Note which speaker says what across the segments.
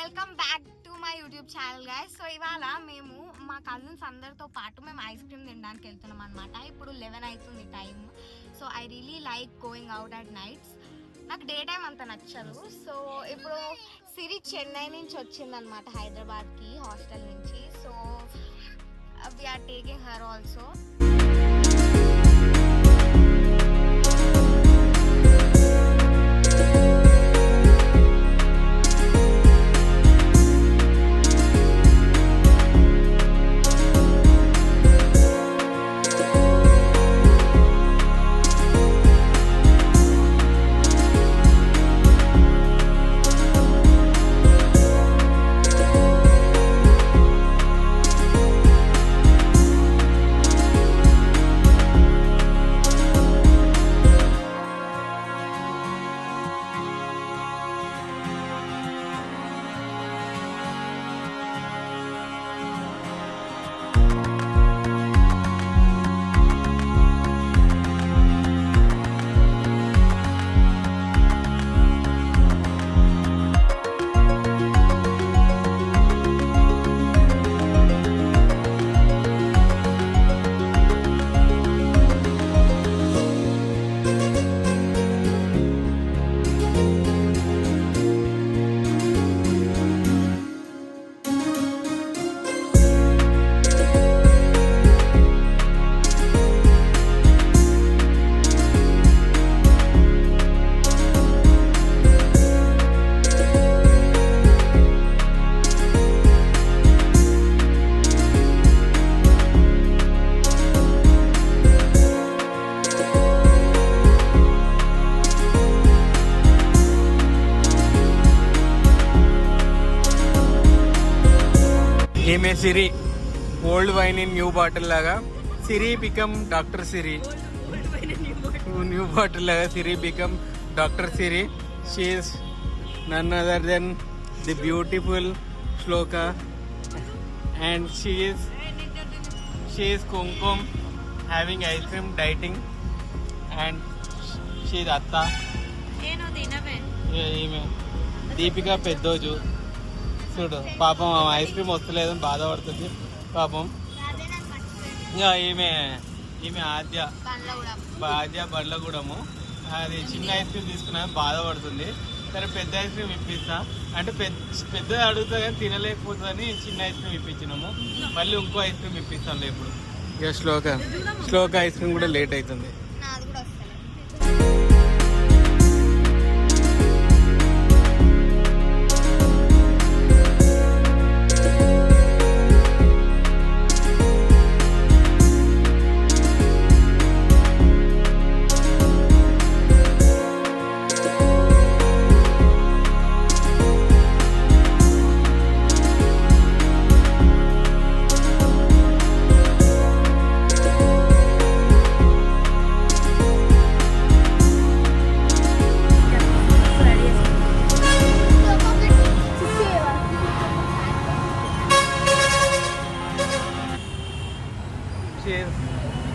Speaker 1: Welcome back to my YouTube channel guys. So ఇవాళ మేము మా కజిన్స్ అందరితో పాటు మేము ఐస్ క్రీమ్ తినడానికి వెళ్తున్నాం అనమాట. ఇప్పుడు 11 అవుతుంది time. So I really like going out at nights. నాకు డే టైం అంత నచ్చదు. సో ఇప్పుడు సిరి చెన్నై నుంచి వచ్చిందనమాట హైదరాబాద్కి హాస్టల్ నుంచి. So we are taking her also.
Speaker 2: ఈమె Siri, old wine in new bottle లాగా Siri become doctor Siri. New bottle లాగా Siri become doctor Siri. She is none other than the beautiful Shloka and she is Kumkum having ice cream dieting and she is అత్త. ఈమె దీపిక పెద్దోజు. చూడు పాపం ice cream వస్తలేదని బాధపడుతుంది పాపం. ఈమె ఆద్య బండ్లగూడము. అది చిన్న ఐస్ క్రీమ్ తీసుకున్నా బాధపడుతుంది. సరే పెద్ద ఐస్ క్రీమ్ ఇప్పిస్తా అంటే పెద్దది అడుగుతా కానీ తినలేకపోతుందని చిన్న ఐస్ క్రీమ్ ఇప్పించినాము. మళ్ళీ ఇంకో ఐస్ క్రీమ్ ఇప్పిస్తాను ఇప్పుడు. ఇక శ్లోక ఐస్ క్రీమ్ కూడా లేట్ అవుతుంది.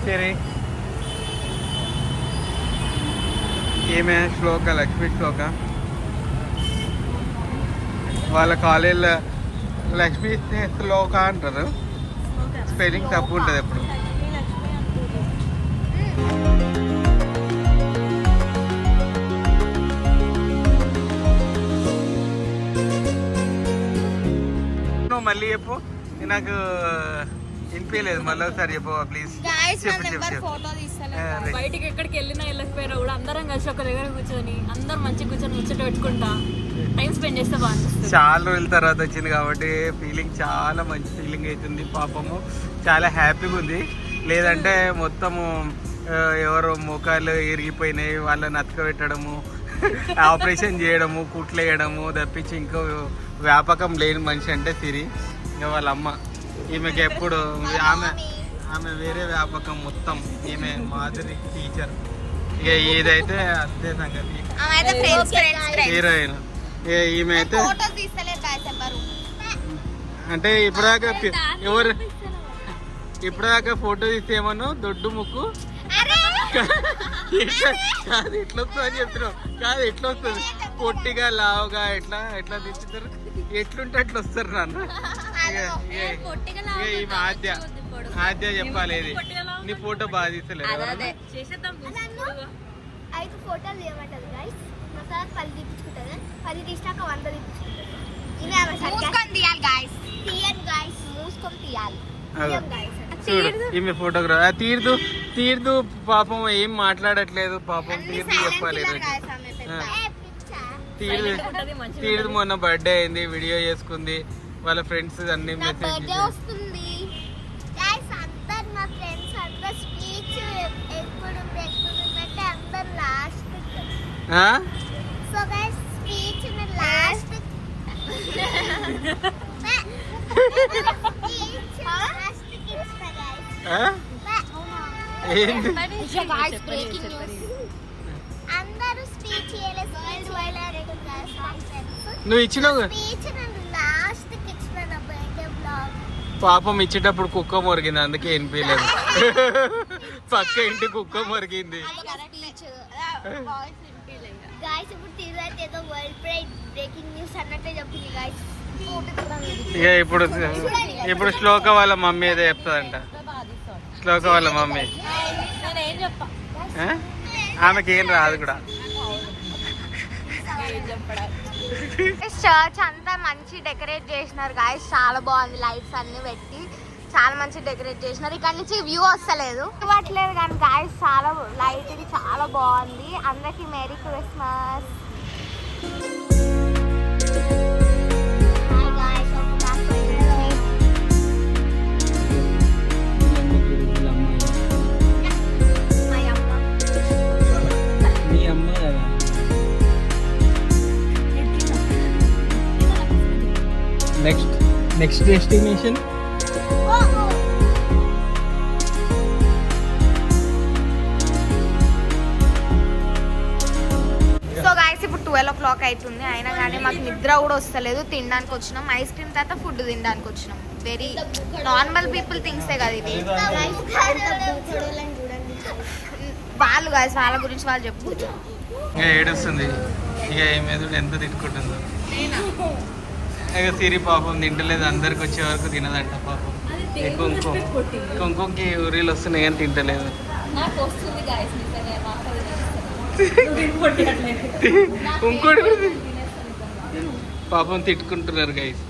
Speaker 2: సరే ఈమె శ్లోక, లక్ష్మీ శ్లోక. వాళ్ళ కాలేజీలో లక్ష్మీ శ్లోక అంటారు. స్పెల్లింగ్ తప్పు ఉంటుంది ఎప్పుడు. మళ్ళీ చెప్పు, నాకు వినిపించలేదు. మళ్ళీ ఒకసారి చెప్పు ప్లీజ్.
Speaker 3: బయటికి ఎక్కడికి వెళ్ళినా వెళ్ళకపోయినా కూడా అందరం కలిసి ఒక దగ్గర కూర్చొని అందరం మంచిగా కూర్చొని ముచ్చట పెట్టుకుంటా టైం స్పెండ్ చేస్తే బాగుంటుంది.
Speaker 2: చాలా రోజుల తర్వాత వచ్చింది కాబట్టి ఫీలింగ్ చాలా మంచి ఫీలింగ్ అవుతుంది. పాపము చాలా హ్యాపీగా ఉంది. లేదంటే మొత్తము ఎవరో మోకాలు ఇరిగిపోయినాయి వాళ్ళని అతకబెట్టడము, ఆపరేషన్ చేయడము, కుట్లు వేయడము తప్పించి ఇంకో వ్యాపకం లేని మనిషి అంటే సిరి. ఇంకా వాళ్ళ అమ్మ, ఈమెకి ఎప్పుడు ఆమె వేరే వ్యాపకం మొత్తం. ఈమె మాధురి టీచర్. ఇక ఏదైతే అంతే సంగతి. హీరోయిన్ ఈమె అయితే అంటే ఇప్పటిదాకా ఫోటో తీసేమను దొడ్డు ముక్కు కాదు ఇట్లా వస్తుంది అని చెప్తున్నావు. కాదు ఇట్లా వస్తుంది. పొట్టిగా లావుగా ఎట్లా ఎట్లా తెచ్చుతారు, ఎట్లుంటే అట్లా వస్తారు నాన్న. ఈమె ఆద్య చెప్పాలి ఏది నీ ఫోటో బాగా తీస్తలేదు.
Speaker 4: అయితే ఫోటోలు ఏమంటారు గైస్, మా సార్ 10 తీపించుకుంటారు, 10 తీసినాక 100 తీపించుకుంటారు.
Speaker 1: మూసుకొని తీయాలి గాయస్,
Speaker 4: తీయండి గైస్,
Speaker 1: మూసుకొని తీయాలి.
Speaker 2: చూడు ఈమె ఫోటోగ్రాఫ్ తీర్దు పాపం ఏం మాట్లాడట్లేదు పాపం. తీర్దు చెప్పాలి తీర్దు మొన్న బర్త్డే అయింది, వీడియో చేసుకుంది, వాళ్ళ ఫ్రెండ్స్ అన్ని మెసేజ్
Speaker 1: బర్త్డే వస్తుంది
Speaker 4: గైస్. అందరు మా ఫ్రెండ్స్ అందరు స్పీచ్ ఎప్పుడు పెట్టుకుంటే అందరు last. So guys speech last
Speaker 2: ఏంటి
Speaker 1: బ్రేకింగ్ న్యూస్.
Speaker 4: అందరూ స్పీచ్
Speaker 2: నువ్వు ఇచ్చినావు
Speaker 4: స్పీచ్ లాస్ట్ కి ఇచ్చిన బర్త్డే బ్లాగ్.
Speaker 2: పాపం ఇచ్చేటప్పుడు కుక్క మొరిగింది, అందుకే వినిపించలేదు. పక్క ఇంటి కుక్క మొరిగింది.
Speaker 4: గైస్ ఇప్పుడు తీరైతే ఏదో వరల్డ్ ప్రైడ్ బ్రేకింగ్ న్యూస్ అన్నట్టే చెప్పింది గైస్.
Speaker 2: ఇక ఇప్పుడు శ్లోక వాళ్ళ మమ్మీ ఏదో చెప్తాదంట. శ్లోక వాళ్ళ మమ్మీ ఆమెకి ఏం రాదు కూడా.
Speaker 1: చర్చ్ అంతా మంచి డెకరేట్ చేసినారు గాయస్, చాలా బాగుంది. లైట్స్ అన్ని పెట్టి చాలా మంచి డెకరేట్ చేసినారు. ఇక్కడ నుంచి వ్యూ వస్తలేదు ఇవ్వట్లేదు కానీ గాయస్ చాలా లైట్ చాలా బాగుంది. అందరికి merry Christmas.
Speaker 2: Next destination
Speaker 1: so guys ఇప్పుడు 12 o'clock అవుతుంది, అయినా కానీ మాకు నిద్ర కూడా వస్తలేదు. తినడానికి వచ్చినాం, ఐస్ క్రీమ్ తర్వాత ఫుడ్ తినడానికి వచ్చినాం. వెరీ నార్మల్ పీపుల్ థింగ్సే కదా ఇది. వాళ్ళు గాయస్ వాళ్ళ గురించి వాళ్ళు చెప్పుకోవచ్చు.
Speaker 2: ఇక ఏడుస్తుంది, ఇక ఏమేదో ఎంత తిట్టుకుంటుందో. ఇక సిరి పాపం తింటలేదు, అందరికి వచ్చే వరకు తినదంట పాపం. కుంకుమకి ఊరిలో వస్తున్నాయి కానీ తింటలేదు. ఇంకోటి పాపం తిట్టుకుంటున్నారు గైస్.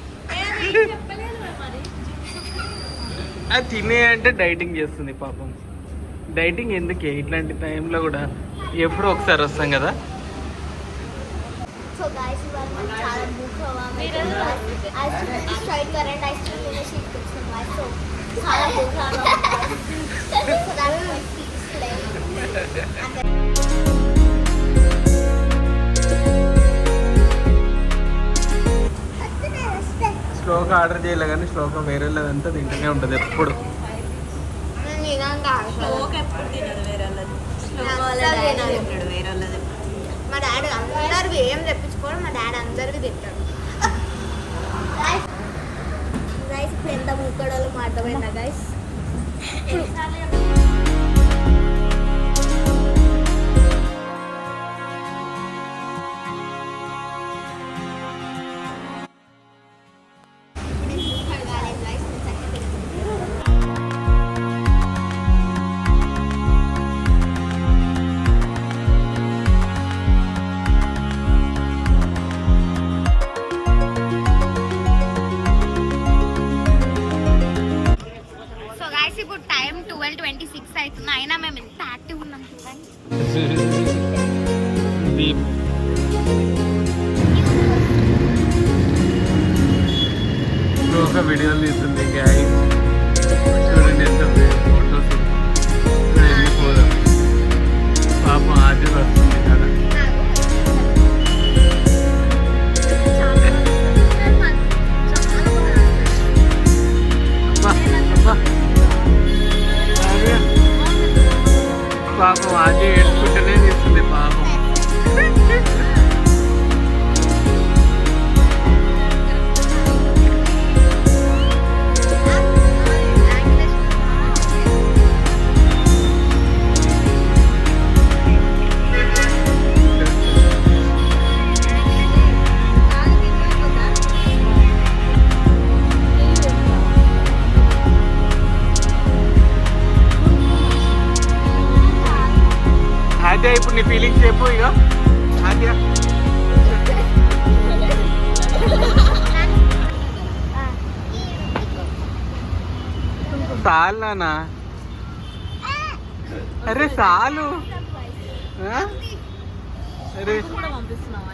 Speaker 2: అది తినే అంటే డైటింగ్ చేస్తుంది పాపం. డైటింగ్ ఎందుకే ఇట్లాంటి టైంలో కూడా, ఎప్పుడో ఒకసారి వస్తాం కదా.
Speaker 4: సో గాయ్స్ ఇవాళ మనం చాలా భూఖవా ice cream straight current ice cream తినేసి ఇచ్చుకొచ్చాం గాయ్స్. సో చాలా భూఖవా సో దాని
Speaker 2: శ్లోక ఆర్డర్ చేయలే కానీ శ్లోక వేరే లేదంతా తింటూనే ఉంటుంది ఎప్పుడు.
Speaker 1: మా డాడీ అందరికి ఏం తెప్పించుకోవడం, మా డాడీ అందరికి తింటాడు.
Speaker 4: గైస్ ఇప్పుడు ఎంత ముక్కడలో అర్థమైందా గైస్.
Speaker 2: ఆద్య ఇప్పుడు నీ ఫీలింగ్స్ చెప్పు ఇక ఆద్య. చాలు నానా, అరే చాలు. ఆ? అరే
Speaker 3: కూడా పంపిస్తున్నావా?